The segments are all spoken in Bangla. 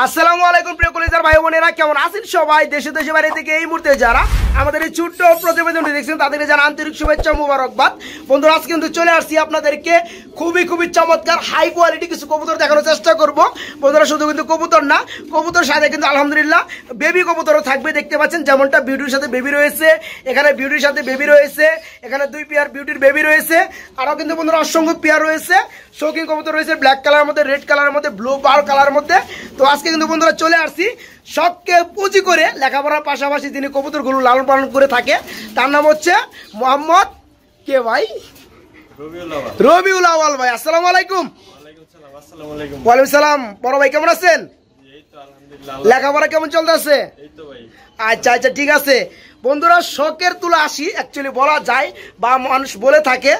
আসসালামু আলাইকুম প্রিয় কলিজার ভাই বোনেরা, কেমন আছেন সবাই? দেশে দেশে বাইরে থেকে এই মুহূর্তে যারা আমাদের এই ছোট্ট প্রতিবেদনটি দেখছেন তাদেরকে জানা আন্তরিক শুভেচ্ছা মুবারকবাদ। বন্ধুরা, আজকে কিন্তু চলে আসছি আপনাদেরকে খুবই চমৎকার হাই কোয়ালিটি কিছু কবুতর দেখানোর চেষ্টা করব। বন্ধুরা, শুধু কিন্তু কবুতর না, কবুতর সাথে কিন্তু আলহামদুলিল্লাহ বেবি কবুতরও থাকবে। দেখতে পাচ্ছেন যেমনটা বিউটির সাথে বেবি রয়েছে, এখানে বিউটির সাথে বেবি রয়েছে, এখানে 2 পেয়ার বিউটির বেবি রয়েছে, আরও কিন্তু বন্ধুরা অসংখ্য পেয়ার রয়েছে। শৌখিন কবুতর রয়েছে ব্ল্যাক কালারের মধ্যে, রেড কালারের মধ্যে, ব্লু পার কালারের মধ্যে। তো আজকে কিন্তু বন্ধুরা চলে আসছি শখকে পুঁজি করে লেখাপড়ার পাশাপাশি যিনি কবুতরগুলো লালন পালন করে থাকে, তার নাম হচ্ছে মোহাম্মদ কে ভাই? রবিউল আওয়াল ভাই। আসসালামু আলাইকুম। ওয়ালাইকুম সালাম। বড় ভাই কেমন আছেন? লেখাপড়া কেমন চলতেছে? আচ্ছা আচ্ছা, ঠিক আছে। বন্ধুরা, শখের তুলে আসি অ্যাকচুয়ালি বলা যায়, বা মানুষ বলে থাকে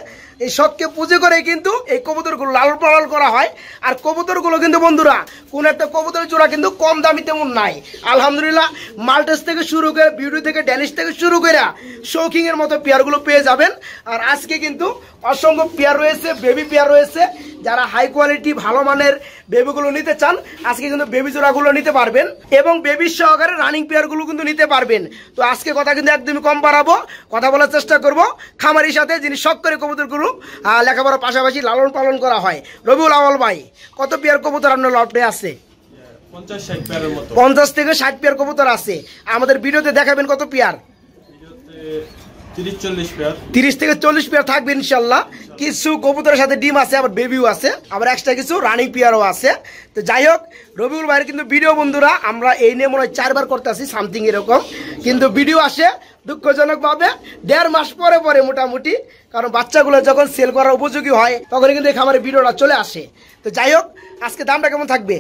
এই শখকে পুঁজি করে কিন্তু এই কবুতরগুলো লালন পালন করা হয়। আর কবুতরগুলো কিন্তু বন্ধুরা কোন একটা কবুতরের জোড়া কিন্তু কম দামি তেমন নাই। আলহামদুলিল্লাহ মাল্টেস থেকে শুরু করে বিউটি থেকে ড্যানিশ থেকে শুরু করে শৌখিনের মতো পেয়ারগুলো পেয়ে যাবেন। আর আজকে কিন্তু অসংখ্য পেয়ার রয়েছে, বেবি পেয়ার রয়েছে। যারা হাই কোয়ালিটি ভালো মানের বেবিগুলো নিতে চান আজকে কিন্তু বেবি জোড়াগুলো নিতে পারবেন, এবং বেবি সহকারে রানিং পেয়ারগুলো কিন্তু নিতে পারবেন। তো আজকে কথা কিন্তু একদমই কম বাড়াবো, কথা বলার চেষ্টা করব খামারির সাথে যিনি শখ করে কবুতরগুলো লেখাপড়ার পাশাপাশি লালন পালন করা হয়। রবিউল আওয়াল ভাই, কত পেয়ার কবুতর আপনার লটে আছে? 50 থেকে 60 পেয়ার কবুতর আছে। আমাদের ভিডিওতে দেখাবেন কত পেয়ার? 30 থেকে 40 পেয়ার থাকবে ইনশাল্লাহ। কিছু কবুতরের সাথে ডিম আছে, আবার বেবিও আছে, আবার এক্সট্রা কিছু রানিং পেয়ারও আছে। তো যাই হোক, রবিউল ভাইয়ের কিন্তু ভিডিও বন্ধুরা আমরা এই নিয়ে মনে হয় 4 বার করতে আসি সামথিং এরকম, কিন্তু ভিডিও আসে দুঃখজনকভাবে 1.5 মাস পরে পরে মোটামুটি, কারণ বাচ্চাগুলো যখন সেল করার উপযোগী হয় তখন কিন্তু এই খামারের ভিডিওটা চলে আসে। তো যাই হোক, আজকে দামটা কেমন থাকবে?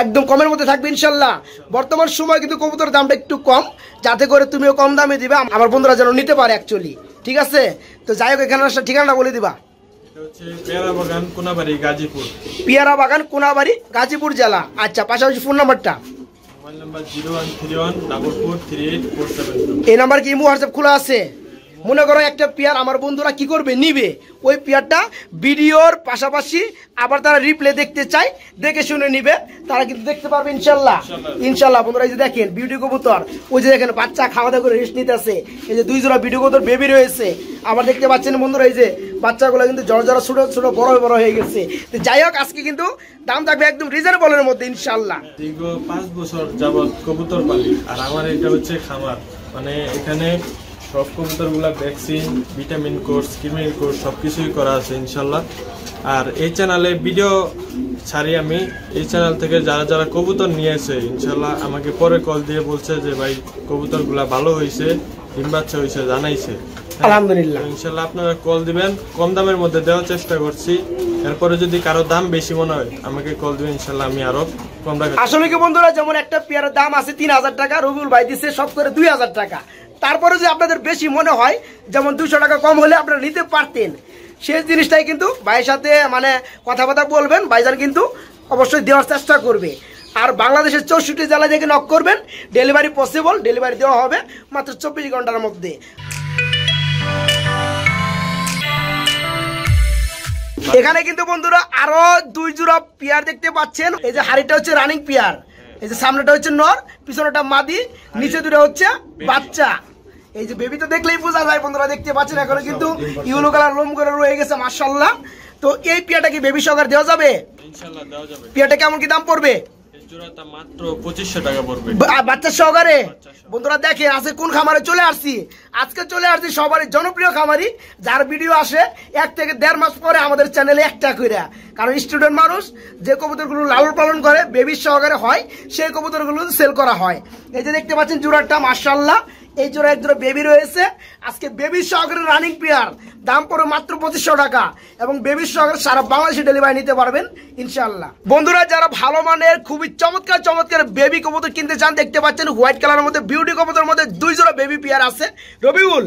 একদম কমের মধ্যে থাকবে ইনশাল্লাহ। বর্তমান সময় কিন্তু কবুতরের দামটা একটু কম, যাতে করে তুমিও কম দামে দিবে, আমার বন্ধুরা যেন নিতে পারে অ্যাকচুয়ালি। ঠিক আছে? তো যাই হোক, এখানে আসলে ঠিকানা বলে দিবা। পিয়ারা বাগান কোনাবাড়ি গাজীপুর জেলা। আচ্ছা, পাশাপাশি ফোন নাম্বারটা? এই নাম্বার কি ইমো হোয়াটসঅ্যাপ খোলা আছে? মনে করো একটা পেয়ার আমার বন্ধুরা কি করবে, নিবে, ওই পেয়ারটা ভিডিওর পাশাপাশি আবার তারা রিপ্লে দেখতে চায়, দেখে শুনে নিবে, তারা কিন্তু দেখতে পারবে ইনশাল্লাহ। ইনশাল্লাহ বন্ধুরা, এই যে দেখেন বিউটি কবুতর, ওই যে দেখেন বাচ্চা খাওয়া দাওয়া করে রেস্ট নিতেছে, এই যে 2 জোড়া বিউটি কবুতর বেবি রয়েছে। আবার দেখতে পাচ্ছেন বন্ধুরা এই যে বাচ্চাগুলো কিন্তু ছোট ছোট বড় হয়ে গেছে। তো যাই হোক, আজকে কিন্তু দাম থাকবে একদম রিজনেবলের মধ্যে ইনশাল্লাহ। দীর্ঘ 5 বছর যাবত কবুতর পালি, আর আমার এটা হচ্ছে খামার, মানে এখানে সব কবুতরগুলা ভ্যাকসিন, ভিটামিন কোর্স, কৃমির কোর্স সবকিছুই করা আছে ইনশাল্লাহ। আর এই চ্যানেলে ভিডিও ছাড়ি আমি, এই চ্যানেল থেকে যারা কবুতর নিয়েছে ইনশাল্লাহ আমাকে পরে কল দিয়ে বলছে যে ভাই কবুতরগুলা ভালো হয়েছে, ডিম বাচ্চা হয়েছে, জানাইছে। আলহামদুলিল্লাহ ইনশাল্লাহ আপনারা কল দিবেন, কম দামের মধ্যে দেওয়ার চেষ্টা করছি। এরপরে যদি কারো দাম বেশি মনে হয় আমাকে কল দিবেন, ইনশাল্লাহ আমি আরো কম রাখবো। আসলে কি বন্ধুরা, যেমন একটা পেয়ারের দাম আছে 3000 টাকা, রবিউল ভাই দিচ্ছে সব করে 2000 টাকা। তারপরে যে আপনাদের বেশি মনে হয়, যেমন 200 টাকা কম হলে আপনারা নিতে পারতেন, সেই জিনিসটাই কিন্তু ভাইয়ের সাথে মানে কথাবার্তা বলবেন, ভাইজান কিন্তু অবশ্যই দেওয়ার চেষ্টা করবে। আর বাংলাদেশের 64 জেলা থেকে নক করবেন, ডেলিভারি পসিবল, ডেলিভারি দেওয়া হবে মাত্র 24 ঘন্টার মধ্যে। এখানে কিন্তু বন্ধুরা আরো 2 জোড়া পেয়ার দেখতে পাচ্ছেন। এই যে হাড়িটা হচ্ছে রানিং পেয়ার, এই যে সামনেটা হচ্ছে নর, পিছনেটা মাদি, নিচে দুটো হচ্ছে বাচ্চা। এই যে বেবি তো দেখলেই বোঝা যায় বন্ধুরা, দেখতে পাচ্ছেন এখন কিন্তু ইউলো কালার লোম করে রয়ে গেছে মাশাআল্লাহ। তো এই পেয়ারটা কি বেবি সহকারে দেওয়া যাবে? ইনশাআল্লাহ দেওয়া যাবে। পেয়ারটা কেমন কি দাম পড়বে? জোড়াটা মাত্র 2500 টাকা পড়বে বাচ্চা সহকারে। বন্ধুরা দেখেন আজকে কোন খামারে চলে আসছি, আজকে চলে আসছি সবারই জনপ্রিয় খামারি, যার ভিডিও আসে 1 থেকে 1.5 মাস পরে আমাদের চ্যানেলে একটা করে। কারণ স্টুডেন্ট মানুষ যে কবুতরগুলো লালন পালন করে বেবি সহকারে হয়, সেই কবুতরগুলো সেল করা হয়। এই যে দেখতে পাচ্ছেন জোড়াটা মাশাআল্লাহ, এই জোড়া এক জোড়া বেবি রয়েছে। আজকে বেবি সহকারে রানিং পেয়ার, দাম পড়ে মাত্র 2500 টাকা, এবং বেবি সহকারে সারা বাংলাদেশে ডেলিভারি নিতে পারবেন ইনশাআল্লাহ। বন্ধুরা, যারা ভালো মানের খুবই চমৎকার বেবি কবুতর কিনতে চান, দেখতে পাচ্ছেন হোয়াইট কালারের মধ্যে বিউটি কবুতরের মধ্যে 2 জোড়া বেবি পেয়ার আছে। রবিউল,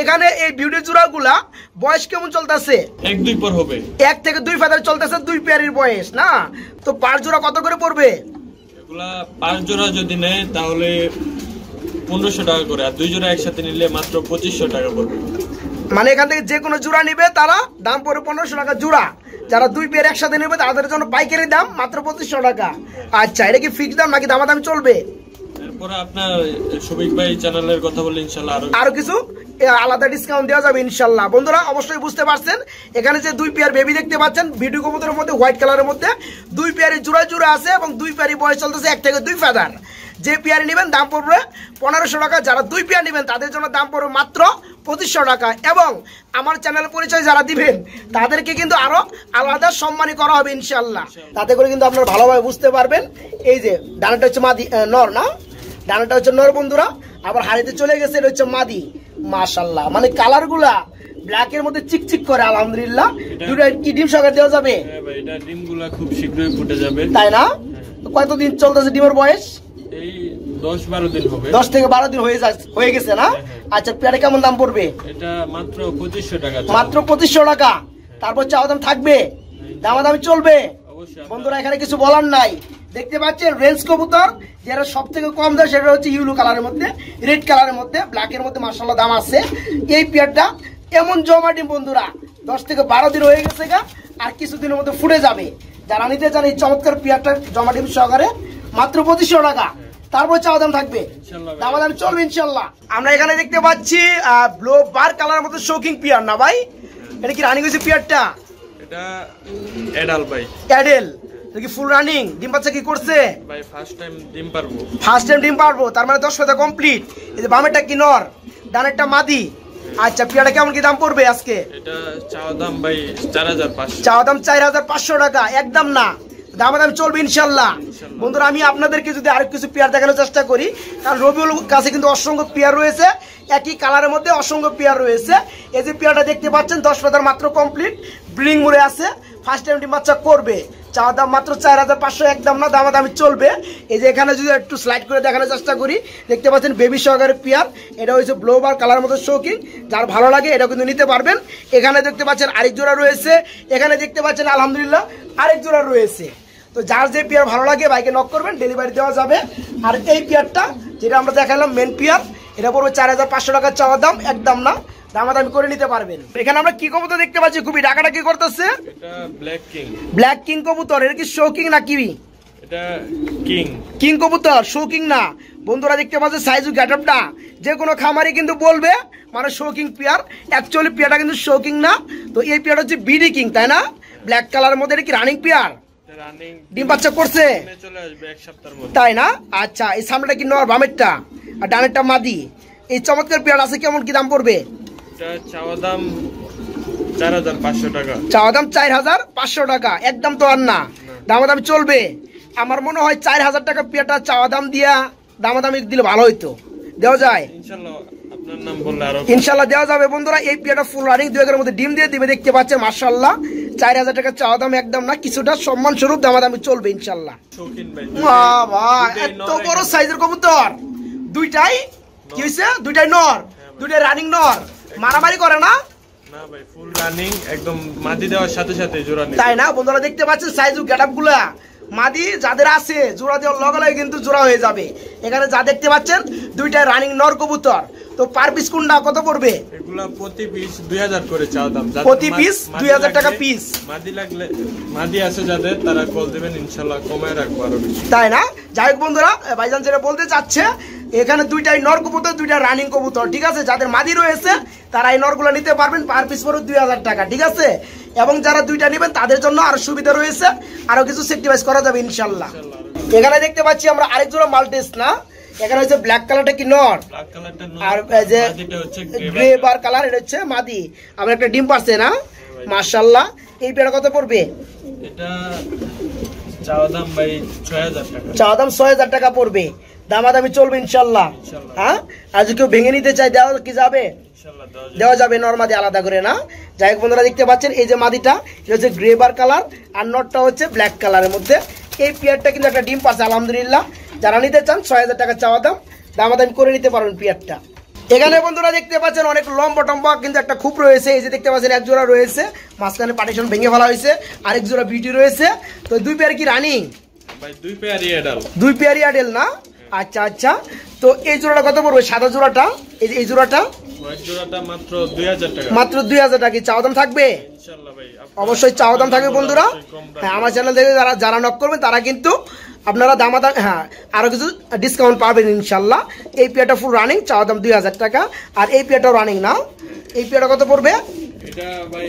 এখানে এই বিউটি জোড়াগুলা বয়স কেমন চলতেছে? 1-2 পর হবে, 1 থেকে 2 ফেদার চলতেছে, 2 পেয়ারের বয়স না। তো 5 জোড়া কত করে পড়বে? এগুলা 5 জোড়া যদি নেয় তাহলে 1500 টাকা করে, আর 2 জোড়া একসাথে নিলে মাত্র 2500 টাকা পড়বে। মানে এখান থেকে যে কোনো জোড়া নিবে তারা দাম পড়বে 1500 টাকা জোড়া। যারা 2 পেয়ার একসাথে নেবে তাদের জন্য পাইকারি দাম মাত্র 2500 টাকা। আচ্ছা, এটা কি ফিক্স দাম নাকি দামাদামি চলবে? এরপর আপনার শফিক ভাই চ্যানেলের কথা বলে ইনশাআল্লাহ আরো কিছু আলাদা ডিসকাউন্ট দেওয়া যাবে ইনশাআল্লাহ। বন্ধুরা অবশ্যই বুঝতে পারছেন, এখানে যে 2 পেয়ার বেবি দেখতে পাচ্ছেন ভিডিও কবুতরের মধ্যে হোয়াইট কালারের মধ্যে 2 পেয়ারের জোড়া জোড়া আছে এবং 2 পেয়ারই বয়স চলতেছে 1 থেকে 2 ফেদার। যে পেয়ার নেবেন দাম পড়বে 1500 টাকা। যারা 2 পেয়ার নেবেন তাদের জন্য দাম পড়বে মাত্র 2500 টাকা। এবং আমার চ্যানেল পরিচয় যারা দিবেন তাদেরকে কিন্তু আরো আলাদা সম্মানী করা হবে ইনশাআল্লাহ। তাতে করে কিন্তু আপনারা ভালোভাবে বুঝতে পারবেন। এই যে ডানাটা হচ্ছে মাদি নর না, ডানাটা হচ্ছে নর বন্ধুরা, আবার হাড়িতে চলে গেছে এটা হচ্ছে মাদি। মাশাআল্লাহ, মানে কালার গুলা ব্ল্যাক এর মধ্যে চিকচিক করে আলহামদুলিল্লাহ। দুটো কি ডিম সহকারে দেওয়া যাবে? হ্যাঁ ভাই, এটা ডিমগুলা খুব শীঘ্রই ফুটে যাবে। তাই না? কতদিন চলতেছে ডিমের বয়স? এই 10-12 দিন হবে। 10 থেকে 12 দিন হয়ে গেছে না? আচ্ছা, পেয়ারে কেমন দাম পড়বে? এটা মাত্র 2500 টাকা। মাত্র 2500 টাকা। তারপর চাওয়া দাম থাকবে, দামাদামি চলবে বন্ধুরা, এখানে কিছু বলার নাই। দেখতে পাচ্ছেন রেঞ্জ কবুতর যেটা সব থেকে কম দাম সেটা হচ্ছে ইউলো কালারের মধ্যে, রেড কালারের মধ্যে, ব্ল্যাক এর মধ্যে মাশাআল্লাহ দাম আছে। এই পেয়ারটা এমন জমা ডিম বন্ধুরা 10 থেকে 12 দিন হয়ে গেছে গা, আর কিছুদিনের মধ্যে ফুটে যাবে। যারা নিতে চান এই চমৎকার পেয়ারটা জমা ডিম সহকারে মাত্র 2500 টাকা। তারপর চাওয়া দাম থাকবে, দামাদামি চলবে ইনশাআল্লাহ। আমরা এখানে দেখতে পাচ্ছি ব্লু বার কালারের মধ্যে শোকিং পেয়ার না ভাই? এটা কি রানিং হয়েছে পেয়ারটা? এটা এডাল ভাই, এডেল। এটা কি ফুল রানিং? ডিম বাচ্চা কি করছে ভাই? ফার্স্ট টাইম ডিম পারবো। ফার্স্ট টাইম ডিম পারবো, তার মানে 10 ফেদা কমপ্লিট। এই যে বামেরটা কি নর, ডানেরটা মাদি। আচ্ছা, পেয়ারটা কেমন কি দাম পড়বে আজকে? এটা চাওয়া দাম ভাই 4500। চাওয়া দাম 4500 টাকা, একদম না, দামাদামি চলবে ইনশাআল্লাহ। বন্ধুরা আমি আপনাদেরকে যদি আরেক কিছু পেয়ার দেখানোর চেষ্টা করি, কারণ রবিউল কাছে কিন্তু অসংখ্য পেয়ার রয়েছে, একই কালারের মধ্যে অসংখ্য পেয়ার রয়েছে। এই যে পেয়ারটা দেখতে পাচ্ছেন 10 ফেদার মাত্র কমপ্লিট, ব্রিডিং মোড়ে আছে, ফার্স্ট টাইম ডিম বাচ্চা করবে। চাওয়া দাম মাত্র 4500, একদম না, দামাদামি চলবে। এই যে এখানে যদি একটু স্লাইড করে দেখানোর চেষ্টা করি, দেখতে পাচ্ছেন বেবি সহকারে পেয়ার। এটা হচ্ছে ব্লোবার কালার মতো শৌকিং, যার ভালো লাগে এটা কিন্তু নিতে পারবেন। এখানে দেখতে পাচ্ছেন আরেক জোড়া রয়েছে, এখানে দেখতে পাচ্ছেন আলহামদুলিল্লাহ আরেক জোড়া রয়েছে। তো যার যে পেয়ার ভালো লাগে বাইকে নক করবেন, ডেলিভারি দেওয়া যাবে। আর এই পেয়ারটা যেটা আমরা দেখালাম মেন পেয়ার, এটা পড়বে 4500 টাকা চাওয়া দাম, একদম না, দামাদামি করে নিতে পারবেন। এখানে আমরা কি কবুতর দেখতে পাচ্ছি খুবই ডাকাটা কি করতেছে? এটা ব্ল্যাক কিং। ব্ল্যাক কিং কবুতর। এটা কি শৌকিং না কিবি? এটা কিং। কিং কবুতর, শৌকিং না। বন্ধুরা দেখতে পাচ্ছেন সাইজু গেটআপটা, যে কোনো খামারি কিন্তু বলবে মানে শৌকিং পেয়ার। অ্যাকচুয়ালি পেয়ারটা কিন্তু শৌকিং না। তো এই পেয়ারটা হচ্ছে বিডি কিং, তাই না? ব্ল্যাক কালারের মধ্যে। এটা কি রানিং পেয়ার? ডিম বাচ্চা করছে, চলে আসবে 1 সপ্তাহের মধ্যে, তাই না? আচ্ছা, এই সামনেটা কি নর, বামেরটা, আর ডানেরটা মাদি। এই চমৎকার পেয়ার আছে, কেমন কি দাম পড়বে? এটা চাওয়া দাম 4500 টাকা। চাওয়া দাম 4500 টাকা, একদম তো আর না, দামাদামি চলবে। আমার মনে হয় 4000 টাকা পেয়ারটা চাওয়া দাম দিয়া দামাদামি দিলে ভালো হইতো। দেওয়া যায় ইনশাআল্লাহ, আপনার নাম বললে আরো ইনশাআল্লাহ দেওয়া যাবে। বন্ধুরা এই পেয়ারটা ফুল রানিং, 2 এর মধ্যে ডিম দিয়ে দিবে, দেখতে পাচ্ছেন মাশাআল্লাহ। 4000 টাকা চাওয়া দাম, একদম না, কিছুটা সম্মান স্বরূপ দামাদামি চলবে ইনশাআল্লাহ। শৌখিন ভাই, বাবা এত বড় সাইজের কবুতর, দুইটাই কি হইছে? দুইটাই নর, দুইটাই রানিং নর, মারামারি করে না? না ভাই, ফুল রানিং, একদম মাদি দেওয়ার সাথে সাথে জোড়া নেই, তাই না? বন্ধুরা দেখতে পাচ্ছেন সাইজু গেটআপ গুলা, মাদি যাদের আছে জোড়া দেওয়ার লগে লগে কিন্তু জোড়া হয়ে যাবে। এখানে যা দেখতে পাচ্ছেন দুইটাই রানিং নর কবুতর। তো পার পিস কোনটা কত পড়বে? এগুলা প্রতি পিস 2000 করে চাওয়া দাম। প্রতি পিস 2000 টাকা পিস। মাদি লাগলে, মাদি আছে যাদের, তারা কল দিবেন, ইনশাআল্লাহ কমায় রাখবো আরো বেশি, তাই না? যাই হোক বন্ধুরা, ভাইজান যেটা বলতে চাচ্ছে, এখানে দুইটাই নর কবুতর, দুইটা রানিং কবুতর, ঠিক আছে? যাদের মাদি রয়েছে তারা এই নরগুলো নিতে পারবেন, পার পিস পড়বে 2000 টাকা, ঠিক আছে? এবং যারা দুইটা নেবেন তাদের জন্য আরো সুবিধা রয়েছে, আরো কিছু সেক্টিভাইজ করা যাবে ইনশাআল্লাহ। এখানে দেখতে পাচ্ছি আমরা আরেক জোড়া মাল্টেস না, এখানে হচ্ছে ব্ল্যাক কালারটা কি নর, ব্ল্যাক কালারটা নর, আর যে মাদিটা হচ্ছে গ্রে বার কালার, এটা হচ্ছে মাদি। আমরা একটা ডিম পারছে না, মাশাআল্লাহ। এই পেয়ারা কত পড়বে? এটা চাওয়া দাম ভাই 6000 টাকা। চাওয়া দাম 6000 টাকা পড়বে, দামাদামি চলবে ইনশাআল্লাহ। হ্যাঁ, আর যদি কেউ ভেঙে নিতে চায় দেওয়া কি যাবে? দেওয়া যাবে, নরমাদি আলাদা করে না। যাই হোক বন্ধুরা দেখতে পাচ্ছেন এই যে মাদিটা, এটা হচ্ছে গ্রে বার কালার, আর নটটা হচ্ছে ব্ল্যাক কালারের মধ্যে। এই পেয়ারটা কিন্তু একটা ডিম পাচ্ছে আলহামদুলিল্লাহ। যারা নিতে চান 6000 টাকা চাওয়া দাম, দামাদামি করে নিতে পারবেন পেয়ারটা। এখানে বন্ধুরা দেখতে পাচ্ছেন অনেক লম্বা টম্বা কিন্তু একটা খুব রয়েছে। এই যে দেখতে পাচ্ছেন এক জোড়া রয়েছে, মাঝখানে পার্টিশন ভেঙে ফেলা হয়েছে, আরেক জোড়া বিউটি রয়েছে। তো দুই পেয়ার কি রানিং? ভাই দুই পেয়ারই অ্যাডাল। দুই পেয়ারই অ্যাডাল না? আচ্ছা আচ্ছা। তো এই জোড়াটা কত পড়বে? সাদা জোড়াটা, এই জোড়াটা হোয়াইট জোড়াটা মাত্র 2000 টাকা। মাত্র 2000 টাকা। চাওয়া দাম থাকবে ইনশাআল্লাহ ভাই, অবশ্যই চাওয়া দাম থাকবে বন্ধুরা। হ্যাঁ, আমার চ্যানেল থেকে যারা নক করবেন তারা কিন্তু আপনারা দামাদাম হ্যাঁ আরো কিছু ডিসকাউন্ট পাবেন ইনশাল্লাহ। এই পেয়ারটা ফুল রানিং, চাওয়া দাম 2000 টাকা। আর এই পেয়ারটাও রানিং না, এই পেয়ারটা কত পড়বে? এটা ভাই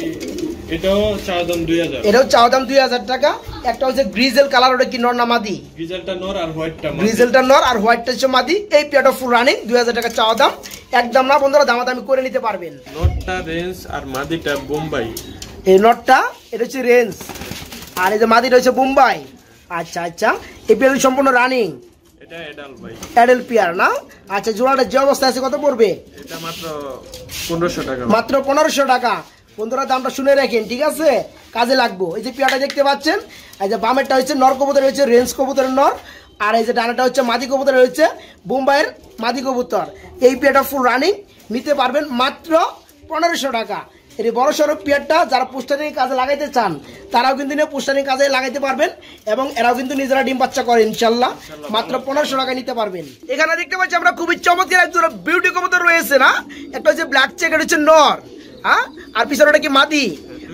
এটাও চাওয়া দাম 2000। এটাও চাওয়া দাম 2000 টাকা। একটা হচ্ছে গ্রিজেল কালার, ওটা কি নর না মাদি? গ্রিজেলটা নর আর হোয়াইটটা মাদি। গ্রিজেলটা নর আর হোয়াইটটা হচ্ছে মাদি। এই পেয়ারটা ফুল রানিং, 2000 টাকা চাওয়া দাম, একদম না বন্ধুরা, দামাদামি করে নিতে পারবেন। নটটা রেঞ্জ আর মাদিটা বোম্বাই। এই নটটা এটা হচ্ছে রেঞ্জ আর এই যে মাদিটা হচ্ছে বোম্বাই। আচ্ছা আচ্ছা, এই পেয়ার সম্পূর্ণ রানিং, এটা এডাল ভাই, অ্যাডাল পেয়ার না? আচ্ছা, জোড়াটা যে অবস্থায় আছে কত পড়বে? এটা মাত্র 1500 টাকা। মাত্র 1500 টাকা। বন্ধুরা দামটা শুনে রাখেন, ঠিক আছে, কাজে লাগবো। এই যে পেয়ারটা দেখতে পাচ্ছেন, এই যে বামেরটা হচ্ছে নর কবুতর, হচ্ছে রেঞ্জ কবুতরের নর, আর এই যে ডানাটা হচ্ছে মাদি কবুতরের হচ্ছে বোম্বাইয়ের মাদি কবুতর। এই পেয়ারটা ফুল রানিং, নিতে পারবেন মাত্র 1500 টাকা। এই বড় সড়ো পেয়ারটা যারা পোস্টারিং কাজে লাগাইতে চান তারাও কিন্তু পোস্টারিং কাজে লাগাইতে পারবেন, এবং এরাও কিন্তু নিজেরা ডিম বাচ্চা করে ইনশাল্লাহ। মাত্র 1500 টাকা নিতে পারবেন। এখানে দেখতে পাচ্ছি আমরা খুবই চমৎকার একজন বিউটি কবুতর রয়েছে না, একটা হচ্ছে ব্ল্যাক চেক, এটা হচ্ছে নর, হ্যাঁ, আর পিছনে কি মাদি,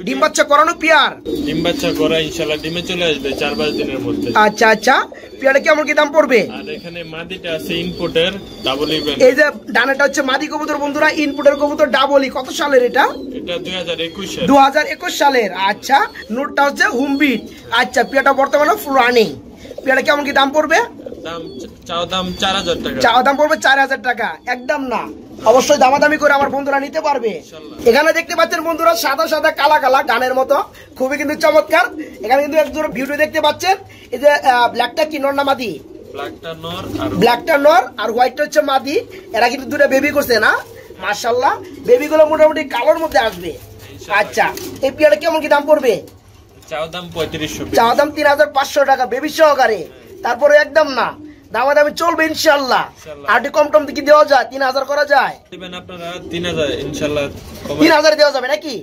ডিম বাচ্চা করানো পেয়ার, ডিম বাচ্চা করা ইনশাআল্লাহ ডিমে চলে আসবে 4-5 দিনের মধ্যে। আচ্ছা আচ্ছা, পেয়ারটা কেমন কি দাম পড়বে? আর এখানে মাদিটা আছে ইনপুটের ডাবল ইভেন। এই যে ডানাটা হচ্ছে মাদি কবুতর বন্ধুরা, ইনপুটের কবুতর ডাবলই। কত সালের এটা? এটা 2021 2021 সালের। আচ্ছা, নোটটা হচ্ছে হুমবিট। আচ্ছা, পেয়ারটা বর্তমানে ফুল রানিং। পেয়ারটা কেমন কি দাম পড়বে? দাম চাওয়া দাম 4000 টাকা। চাওয়া দাম পড়বে 4000 টাকা, একদম না, অবশ্যই দামাদামি করে আমার বন্ধুরা নিতে পারবে। এখানে দেখতে পাচ্ছেন বন্ধুরা সাদা সাদা কালা কালা গানের মতো, খুবই কিন্তু চমৎকার। এখানে কিন্তু একজন ভিডিও দেখতে পাচ্ছেন। এই যে ব্ল্যাকটা কি নর না মাদি? ব্ল্যাকটা নর আর হোয়াইটটা হচ্ছে মাদি। এরা কিন্তু দুটো বেবি করছে না, মাশাআল্লাহ। বেবিগুলো মোটামুটি কালোর মধ্যে আসবে। আচ্ছা, এই পেয়ারটা কেমন কি দাম পড়বে? চাওয়া দাম 3500। চাওয়া দাম 3500 টাকা বেবি সহকারে। তারপরে একদম না, দামাদামি চলবে ইনশাআল্লাহ। আর কম টম কি দেওয়া যায়? 3000 করা যায়? দিবেন আপনারা 3000 ইনশাআল্লাহ। 3000 দেওয়া যাবে নাকি?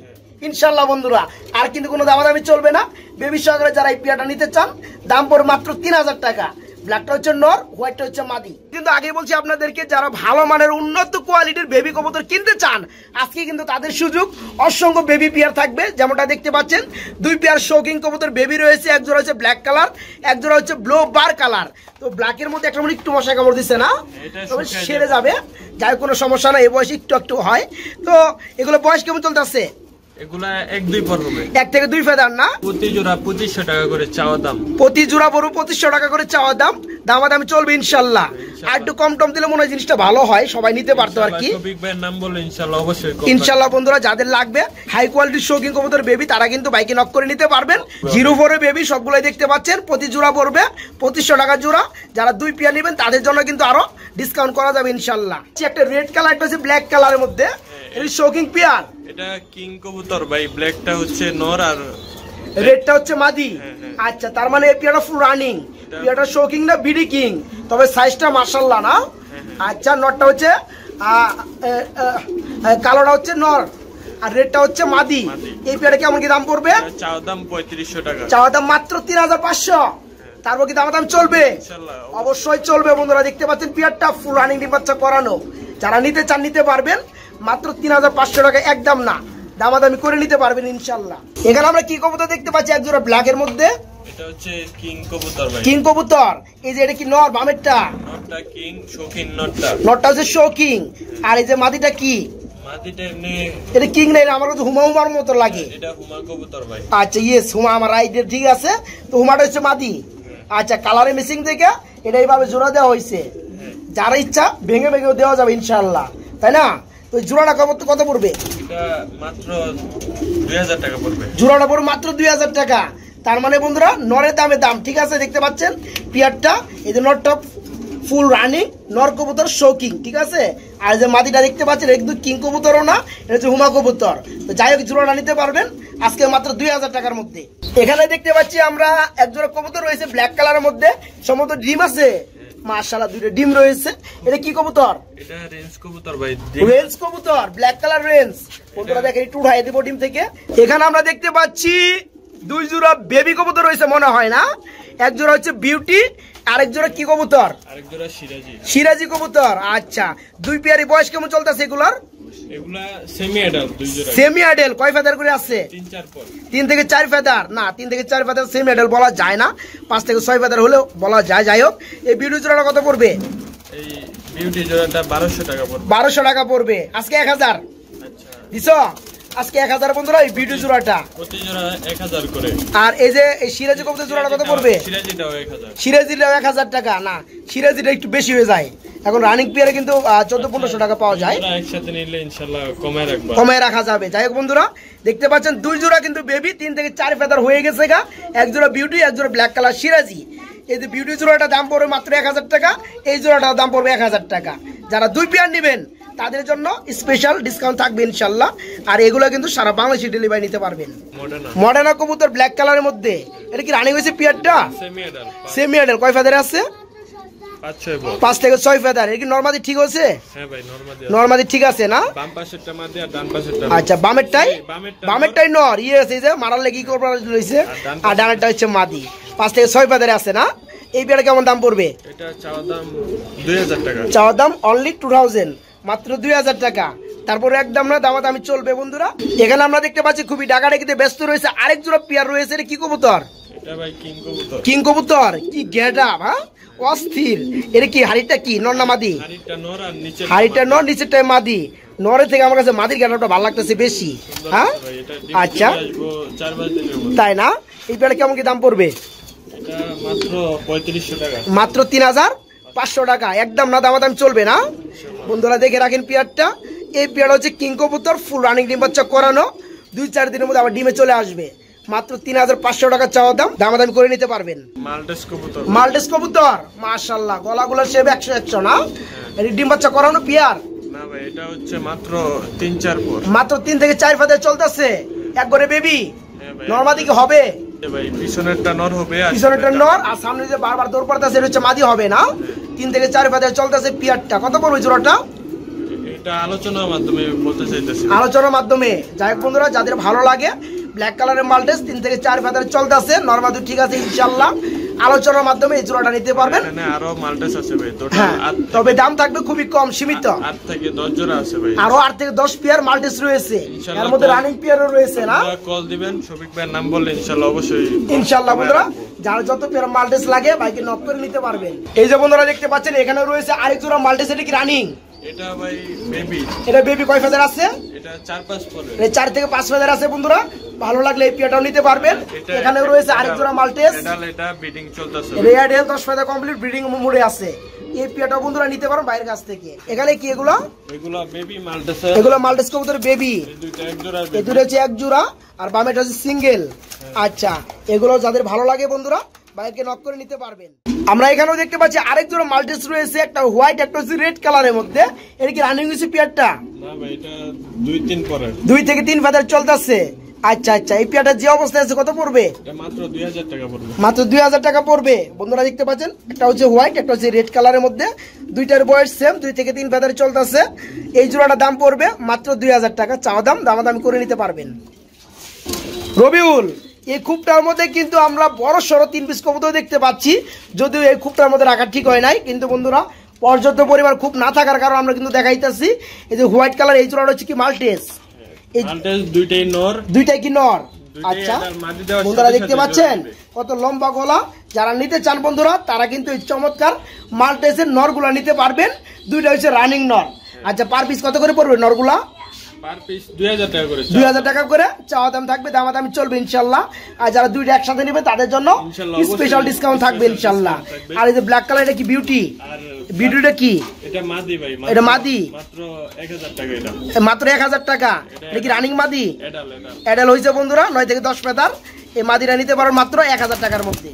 ইনশাআল্লাহ বন্ধুরা, আর কিন্তু কোনো দামাদামি চলবে না। বেবি সহকারে যারা এই পেয়ারটা নিতে চান, দাম পড়বে মাত্র 3000 টাকা। ব্ল্যাকটা হচ্ছে নর, হোয়াইটটা হচ্ছে মাদি। কিন্তু আগে বলছি আপনাদেরকে, যারা ভালো মানের উন্নত কোয়ালিটির বেবি কবুতর কিনতে চান, আজকে কিন্তু তাদের সুযোগ। অসংখ্য বেবি পেয়ার থাকবে, যেমনটা দেখতে পাচ্ছেন। 2 পেয়ার শৌকিং কবুতর বেবি রয়েছে, এক জোড়া হচ্ছে ব্ল্যাক কালার, এক জোড়া হচ্ছে ব্লু বার কালার। তো ব্ল্যাকের মধ্যে একটা একটু মশা কামড় দিচ্ছে না, তবে সেরে যাবে, যাই কোনো সমস্যা না। এই বয়সে একটু একটু হয়। তো এগুলো বয়স কেমন চলতেছে? এগুলা 1-2 পর হবে, 1 থেকে 2 ফেদার না? প্রতি জোড়া 2500 টাকা করে চাওয়া দাম। প্রতি জোড়া বড় 2500 টাকা করে চাওয়া দাম, দামাদামি চলবে ইনশাআল্লাহ। আর একটু কম টম দিলে মনে হয় জিনিসটা ভালো হয়, সবাই নিতে পারতো আর কি। বিগ ভাইয়ের নাম বলে ইনশাআল্লাহ অবশ্যই ইনশাআল্লাহ বন্ধুরা, যাদের লাগবে হাই কোয়ালিটির শৌখিন কবুতর বেবি, তারা কিন্তু বাইকে নক করে নিতে পারবেন। 04 বেবি সবগুলাই দেখতে পাচ্ছেন, প্রতি জোড়া পড়বে 2500 টাকা জোড়া। যারা 2 পেয়ার নেবেন তাদের জন্য কিন্তু আরো ডিসকাউন্ট করা যাবে ইনশাআল্লাহ। একটা রেড কালার, একটা হচ্ছে ব্ল্যাক কালারের মধ্যে, এই শৌখিন পেয়ার। এটা কিং কবুতর ভাই, ব্ল্যাকটা হচ্ছে নর আর রেডটা হচ্ছে মাদি। আচ্ছা, তার মানে এই পেয়ারটা ফুল রানিং। পেয়ারটা শৌখিন না বিডি কিং, তবে সাইজটা মাশাআল্লাহ না? আচ্ছা, নরটা হচ্ছে কালোটা হচ্ছে নর আর রেডটা হচ্ছে মাদি। এই পেয়ারটা কেমন কি দাম পড়বে? চাওয়া দাম 3500 টাকা। চাওয়া দাম মাত্র 3500। তারপর কি দাম চলবে? অবশ্যই চলবে বন্ধুরা। দেখতে পাচ্ছেন পেয়ারটা ফুল রানিং ডিম বাচ্চা করানো। যারা নিতে চান নিতে পারবেন, মাত্র 3500 টাকা, একদম না, দামাদামি করে নিতে পারবেন ইনশাআল্লাহ। এখানে আমরা কি কবুতর দেখতে পাচ্ছি? এক জোড়া ব্ল্যাকের মধ্যে, এটা হচ্ছে কিং কবুতর ভাই। কিং কবুতর। এই যে এটা কি নর? বামেরটা নরটা কিং, শৌখিন নরটা। নরটা হচ্ছে শৌখিন, আর এই যে মাদিটা কি? মাদিটা এমনি এটা কিং না, এটা আমার কাছে হুমা হুমার মতো লাগে। এটা হুমা কবুতর ভাই। আচ্ছা, ইয়েস, হুমা আমার আইডিয়া ঠিক আছে। তো হুমাটা হচ্ছে মাদি। আচ্ছা, কালারে মিসিং থেকে এটা এইভাবে জোড়া দেওয়া হয়েছে। যারা ইচ্ছা ভেঙে ভেঙেও দেওয়া যাবে ইনশাআল্লাহ, তাই না? তো জোড়াটা কত পড়বে? এটা মাত্র 2000 টাকা পড়বে। জোড়াটা পড়বে মাত্র 2000 টাকা। তার মানে বন্ধুরা, নরের দামে দাম, ঠিক আছে? দেখতে পাচ্ছেন পেয়ারটা, এই যে নরটা ফুল রানিং, নর কবুতর শৌকিং, ঠিক আছে? আর যে মাদিটা দেখতে পাচ্ছেন, একদম কিং কবুতরও না, এটা হচ্ছে হুমা কবুতর। তো যাই হোক, জোড়াটা নিতে পারবেন আজকে মাত্র 2000 টাকার মধ্যে। এখানে দেখতে পাচ্ছি আমরা এক জোড়া কবুতর রয়েছে ব্ল্যাক কালারের মধ্যে, সম্ভবত ডিম আছে। মাশাআল্লাহ, 2টা ডিম রয়েছে। এটা কি কবুতর? এটা রেঞ্জ কবুতর ভাই, রেঞ্জ কবুতর, ব্ল্যাক কালার রেঞ্জ। বন্ধুরা দেখেন, একটু উঠাই দেব ডিম থেকে। এখানে আমরা দেখতে পাচ্ছি 2 জোড়া বেবি কবুতর রয়েছে মনে হয় না? এক জোড়া হচ্ছে বিউটি, আরেক জোড়া কি কবুতর? আরেক জোড়া সিরাজি। সিরাজি কবুতর। আচ্ছা, 2 পেয়ারি বয়স কেমন চলতেছে এগুলার? এগুলা সেমি অ্যাডাল্ট দুই জোড়া। সেমি অ্যাডাল্ট কয় ফেদার করে আছে? 3-4 পর। 3 থেকে 4 ফেদার না, 3 থেকে 4 ফেদার সেমি অ্যাডাল্ট বলা যায় না, 5 থেকে 6 ফেদার হলেও বলা যায়। যাই হোক, এই বিউটি জোড়াটা কত পড়বে? এই বিউটি জোড়াটা 1200 টাকা পড়বে। 1200 টাকা পড়বে। আজকে 1000 আচ্ছা দিছো? আজকে 1000 বন্ধুরা এই বিউটি জোড়াটা, প্রতি জোড়া 1000 করে। আর এই যে এই সিরাজি কবুতর জোড়াটা কত পড়বে? সিরাজিটাও 1000। সিরাজিটাও 1000 টাকা না, সিরাজিটা একটু বেশি হয়ে যায়। এখন রানিং পেয়ারে কিন্তু 1400-1500 টাকা পাওয়া যায়, একসাথে নিলে ইনশাআল্লাহ কমে রাখা যাবে। যাই হোক বন্ধুরা, দেখতে পাচ্ছেন দুই জোড়া কিন্তু বেবি 3 থেকে 4 ফেদার হয়ে গেছে গা। এক জোড়া বিউটি, এক জোড়া ব্ল্যাক কালার সিরাজি। এই যে বিউটি জোড়াটা দাম পড়বে মাত্র 1000 টাকা, এই জোড়াটার দাম পড়বে 1000 টাকা। যারা দুই পেয়ার নেবেন তাদের জন্য স্পেশাল ডিসকাউন্ট থাকবে ইনশাল্লাহ। আর এগুলো কিন্তু সারা বাংলাদেশে ডেলিভারি নিতে পারবেন। মডার্না কবুতর ব্ল্যাক কালারের মধ্যে, এটা কি রানিং হয়েছে পেয়ারটা? সেমি অ্যাডাল্ট কয় ফেদারে আছে? 5 থেকে 6 ফেদার। এটা কি নরমাদি ঠিক আছে? হ্যাঁ ভাই, নরমাদি ঠিক আছে না? বাম পাশেরটা মাদি আর ডান পাশেরটা। আচ্ছা, বামেরটাই নর, ইয়ে আছে এই যে মারার লাগি করব রইছে, আর ডানেরটা হচ্ছে মাদি। 5 থেকে 6 ফেদারে আছে না? এই পেয়ারে কেমন দাম পড়বে? এটা চাওয়া দাম 2000 টাকা। চাওয়া দাম অনলি 2000, মাত্র 2000 টাকা। তারপরে একদম না দামাদামি চলবে বন্ধুরা। এখানে আমরা দেখতে পাচ্ছি খুবই ডাকাডাকিতে ব্যস্ত রয়েছে আরেক জোড়া পেয়ার রয়েছে। এটা কি কবুতর? এটা ভাই কিং কবুতর। কিং কবুতর, কি গেটআপ, হ্যাঁ অস্থির। এটা কি হাড়িটা কি নর না মাদি? হাড়িটা নর আর নিচে হাড়িটা নর, নিচেরটাই মাদি। নরের থেকে আমার কাছে মাদির গেটআপটা ভালো লাগতেছে বেশি। হ্যাঁ আচ্ছা, 4-5 দিনের মধ্যে। তাই না? এই পেয়ারটা কেমন কি দাম পড়বে? এটা মাত্র 3500 টাকা। মাত্র 3500 টাকা। একদম না দামাদামি চলবে না বন্ধুরা। দেখে রাখেন পেয়ারটা। এই পেয়ার হচ্ছে কিং কবুতর, ফুল রানিং ডিম বাচ্চা করানো, 2-4 দিনের মধ্যে আবার ডিমে চলে আসবে। মাত্র 3500 টাকা চাওয়া দাম, দামাদামি করে নিতে পারবেন। মাল্টেস কবুতর মাশাআল্লাহ, গলাগুলো সে 100 না? এই ডিম বাচ্চা করানো পেয়ার না ভাই, এটা হচ্ছে মাত্র 3-4 পর। মাত্র 3 থেকে 4 ফেদার চলতেছে, একবারে বেবি। নরমাদি কি হবে? ভাই পিছনেরটা নর হবে, আর পিছনেরটা নর, আর সামনে যে বারবার দৌড় পড়তেছে এটা হচ্ছে মাদি হবে না? 3 থেকে 4 ফেদার চলতেছে পেয়ারটা। কত পড়বে জোড়াটা? এটা আলোচনার মাধ্যমে বলতে চাইতেছি, আলোচনার মাধ্যমে। যাই হোক বন্ধুরা, যাদের ভালো লাগে ব্ল্যাক কালারের মাল্টেস 3 থেকে 4 ফেদার চলতেছে, নরমাদি ঠিক আছে ইনশাআল্লাহ। আলোচনার মাধ্যমে এই জোড়াটা নিতে পারবেন। এখানে আরো মাল্টেস আছে ভাই, তবে দাম থাকবে খুবই কম, সীমিত। 8 থেকে 10 জোড়া আছে ভাই, আরো 8 থেকে 10 পেয়ার মাল্টেস রয়েছে, এর মধ্যে রানিং পেয়ারও রয়েছে না? কল দিবেন, শফিক ভাইয়ের নাম বললে ইনশাআল্লাহ অবশ্যই। ইনশাআল্লাহ বন্ধুরা, যারা যত পেয়ার মাল্টেস লাগে ভাইকে নক করে নিতে পারবেন। এই যে বন্ধুরা দেখতে পাচ্ছেন এখানে রয়েছে আরেক জোড়া মাল্টেস। এটা কি রানিং? এটা ভাই বেবি। এটা বেবি কয় ফেদার আছে? এটা 4-5 পরে। এটা 4 থেকে 5 ফেদার আছে বন্ধুরা। ভালো লাগলে এই পেয়ারটাও নিতে পারবেন। এখানে রয়েছে আরেক জোড়া মাল্টেস। এটা ব্রিডিং চলতেছে, রেড হেল 10 ফেদার কমপ্লিট ব্রিডিং মোডে আছে। এই পেয়ারটাও বন্ধুরা নিতে পারেন বাইরের কাছ থেকে। এখানে কি এগুলো? এগুলো বেবি মাল্টেস। এগুলো মাল্টেস কবুতর বেবি। এই দুইটা এক জোড়া, এই দুটো হচ্ছে এক জোড়া, আর বামেটা হচ্ছে সিঙ্গেল। আচ্ছা, এগুলো যাদের ভালো লাগে বন্ধুরা বাইকে নক করে নিতে পারবেন। আমরা এখানেও দেখতে পাচ্ছি আরেক জোড়া মাল্টেস রয়েছে, একটা হোয়াইট একটা হচ্ছে রেড কালারের মধ্যে। এটা কি রানিং হচ্ছে পেয়ারটা? না ভাই, এটা 2-3 পরে। 2 থেকে 3 ফেদার চলতেছে। আচ্ছা আচ্ছা, এই পেয়ারটা যে অবস্থায় আছে কত পড়বে? এটা মাত্র 2000 টাকা পড়বে। মাত্র 2000 টাকা পড়বে বন্ধুরা। দেখতে পাচ্ছেন একটা হচ্ছে হোয়াইট, একটা হচ্ছে রেড কালারের মধ্যে, দুইটার বয়স সেম, 2 থেকে 3 ফেদার চলতেছে। এই জোড়াটার দাম পড়বে মাত্র 2000 টাকা। চাওয়া দাম, দামাদামি করে নিতে পারবেন। রবিউল, এই খুপটার মধ্যে কিন্তু আমরা বড় সড়ো 3 পিস কবুতর দেখতে পাচ্ছি, যদিও এই খুপটার মধ্যে রাখা ঠিক হয় নাই, কিন্তু বন্ধুরা পর্যাপ্ত পরিমাণ খুব না থাকার কারণে আমরা কিন্তু দেখাইতেছি। এই যে হোয়াইট কালার এই জোড়াটা হচ্ছে কি মাল্টেস? দুইটাই নর। দুইটাই কি নর? আচ্ছা বন্ধুরা দেখতে পাচ্ছেন কত লম্বা গলা। যারা নিতে চান বন্ধুরা তারা কিন্তু এই চমৎকার মাল্টেসের নরগুলা নিতে পারবেন। দুইটা হচ্ছে রানিং নর। আচ্ছা, পার পিস কত করে পড়বে নরগুলা? পার পিস 2000 টাকা করে। 2000 টাকা করে চাওয়া দাম থাকবে, দামাদামি চলবে ইনশাআল্লাহ। আর যারা দুইটা একসাথে নেবে তাদের জন্য স্পেশাল ডিসকাউন্ট থাকবে ইনশাআল্লাহ। আর এই যে ব্ল্যাক কালার, এটা কি বিউটি? বিউটিটা কি? এটা মাদি ভাই। এটা মাদি, মাত্র 1000 টাকা। এটা মাত্র 1000 টাকা। এটা কি রানিং মাদি? এডাল এডাল হইছে বন্ধুরা, 9 থেকে 10 ফেদার। এই মাদিরা নিতে পারেন মাত্র 1000 টাকার মধ্যে।